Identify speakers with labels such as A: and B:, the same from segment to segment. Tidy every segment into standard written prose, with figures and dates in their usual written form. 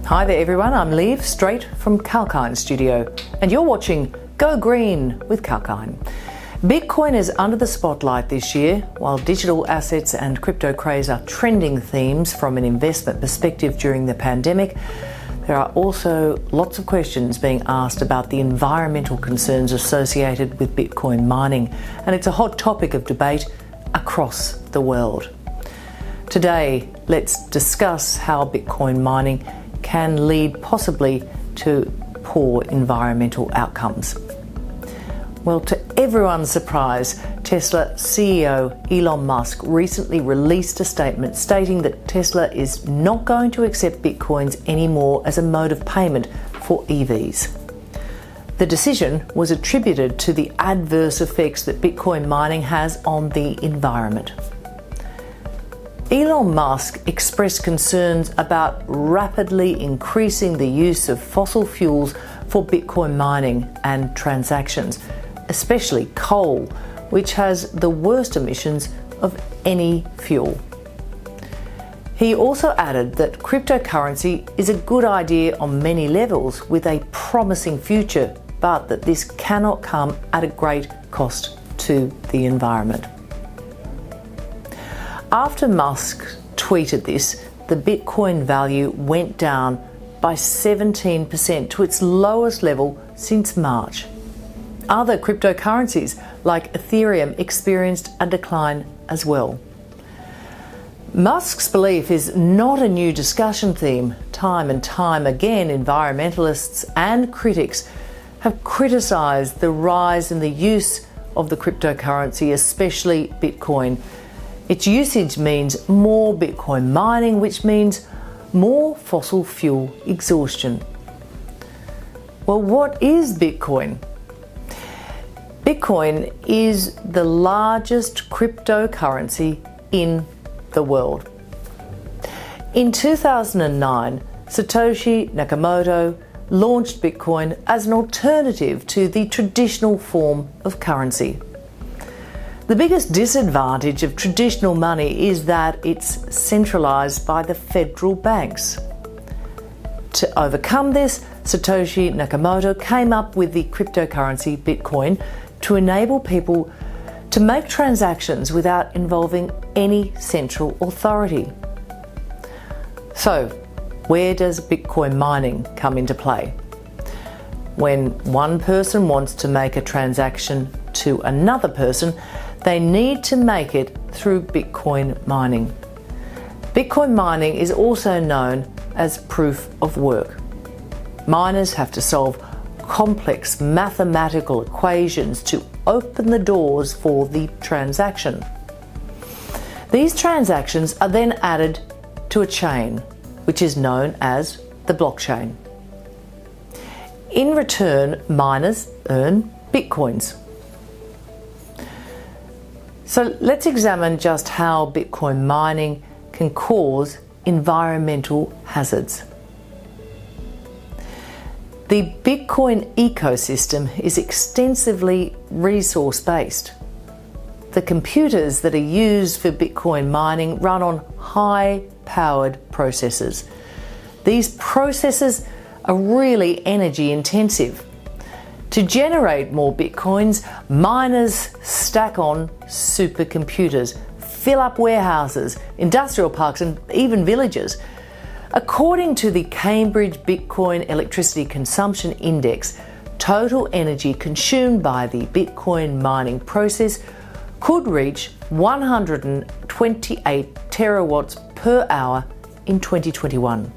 A: Hi there everyone, I'm Liv, straight from Kalkine studio, and you're watching Go Green with Kalkine. Bitcoin is under the spotlight this year. While digital assets and crypto craze are trending themes from an investment perspective during the pandemic, there are also lots of questions being asked about the environmental concerns associated with Bitcoin mining, and it's a hot topic of debate across the world. Today, let's discuss how Bitcoin mining can lead possibly to poor environmental outcomes. Well, to everyone's surprise, Tesla CEO Elon Musk recently released a statement stating that Tesla is not going to accept Bitcoins anymore as a mode of payment for EVs. The decision was attributed to the adverse effects that Bitcoin mining has on the environment. Elon Musk expressed concerns about rapidly increasing the use of fossil fuels for Bitcoin mining and transactions, especially coal, which has the worst emissions of any fuel. He also added that cryptocurrency is a good idea on many levels with a promising future, but that this cannot come at a great cost to the environment. After Musk tweeted this, the Bitcoin value went down by 17% to its lowest level since March. Other cryptocurrencies like Ethereum experienced a decline as well. Musk's belief is not a new discussion theme. Time and time again, environmentalists and critics have criticised the rise in the use of the cryptocurrency, especially Bitcoin. Its usage means more Bitcoin mining, which means more fossil fuel exhaustion. Well, what is Bitcoin? Bitcoin is the largest cryptocurrency in the world. In 2009, Satoshi Nakamoto launched Bitcoin as an alternative to the traditional form of currency. The biggest disadvantage of traditional money is that it's centralised by the federal banks. To overcome this, Satoshi Nakamoto came up with the cryptocurrency Bitcoin to enable people to make transactions without involving any central authority. So, where does Bitcoin mining come into play? When one person wants to make a transaction to another person, they need to make it through Bitcoin mining. Bitcoin mining is also known as proof of work. Miners have to solve complex mathematical equations to open the doors for the transaction. These transactions are then added to a chain, which is known as the blockchain. In return, miners earn Bitcoins. So let's examine just how Bitcoin mining can cause environmental hazards. The Bitcoin ecosystem is extensively resource-based. The computers that are used for Bitcoin mining run on high-powered processors. These processors are really energy-intensive. To generate more Bitcoins, miners stack on supercomputers, fill up warehouses, industrial parks, and even villages. According to the Cambridge Bitcoin Electricity Consumption Index, total energy consumed by the Bitcoin mining process could reach 128 terawatts per hour in 2021.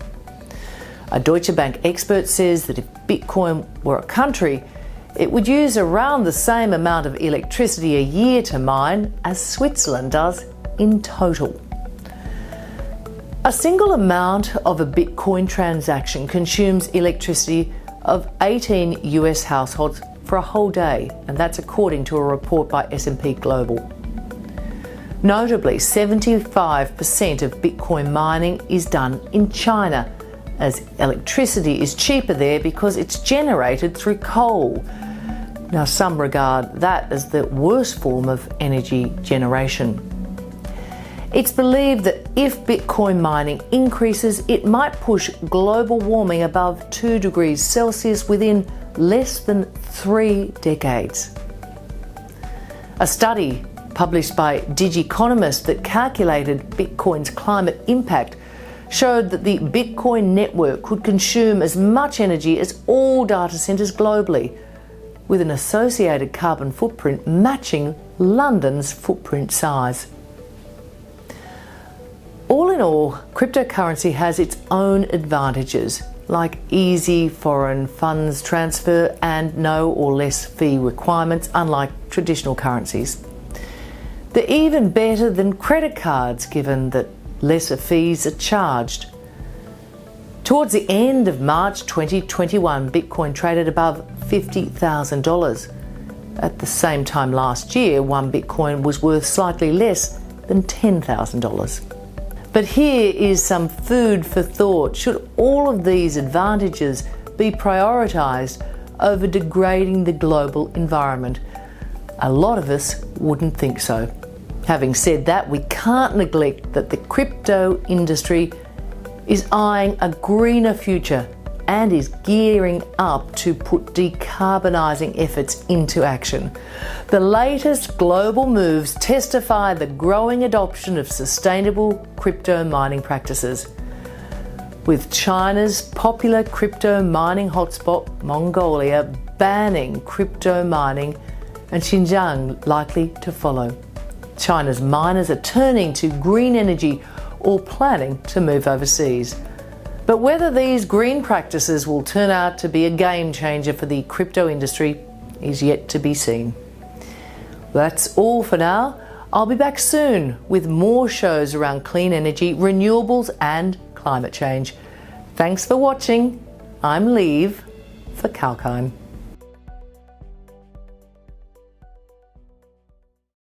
A: A Deutsche Bank expert says that if Bitcoin were a country, it would use around the same amount of electricity a year to mine as Switzerland does in total. A single amount of a Bitcoin transaction consumes electricity of 18 US households for a whole day, and that's according to a report by S&P Global. Notably, 75% of Bitcoin mining is done in China, as electricity is cheaper there because it's generated through coal. Now, some regard that as the worst form of energy generation. It's believed that if Bitcoin mining increases, it might push global warming above 2 degrees Celsius within less than 3 decades. A study published by Digiconomist that calculated Bitcoin's climate impact showed that the Bitcoin network could consume as much energy as all data centres globally, with an associated carbon footprint matching London's footprint size. All in all, cryptocurrency has its own advantages, like easy foreign funds transfer and no or less fee requirements, unlike traditional currencies. They're even better than credit cards, given that lesser fees are charged. Towards the end of March 2021, Bitcoin traded above $50,000. At the same time last year, one Bitcoin was worth slightly less than $10,000. But here is some food for thought. Should all of these advantages be prioritised over degrading the global environment? A lot of us wouldn't think so. Having said that, we can't neglect that the crypto industry is eyeing a greener future and is gearing up to put decarbonising efforts into action. The latest global moves testify the growing adoption of sustainable crypto mining practices, with China's popular crypto mining hotspot, Mongolia, banning crypto mining and Xinjiang likely to follow. China's miners are turning to green energy or planning to move overseas. But whether these green practices will turn out to be a game changer for the crypto industry is yet to be seen. That's all for now. I'll be back soon with more shows around clean energy, renewables and climate change. Thanks for watching. I'm Liv for Kalkine.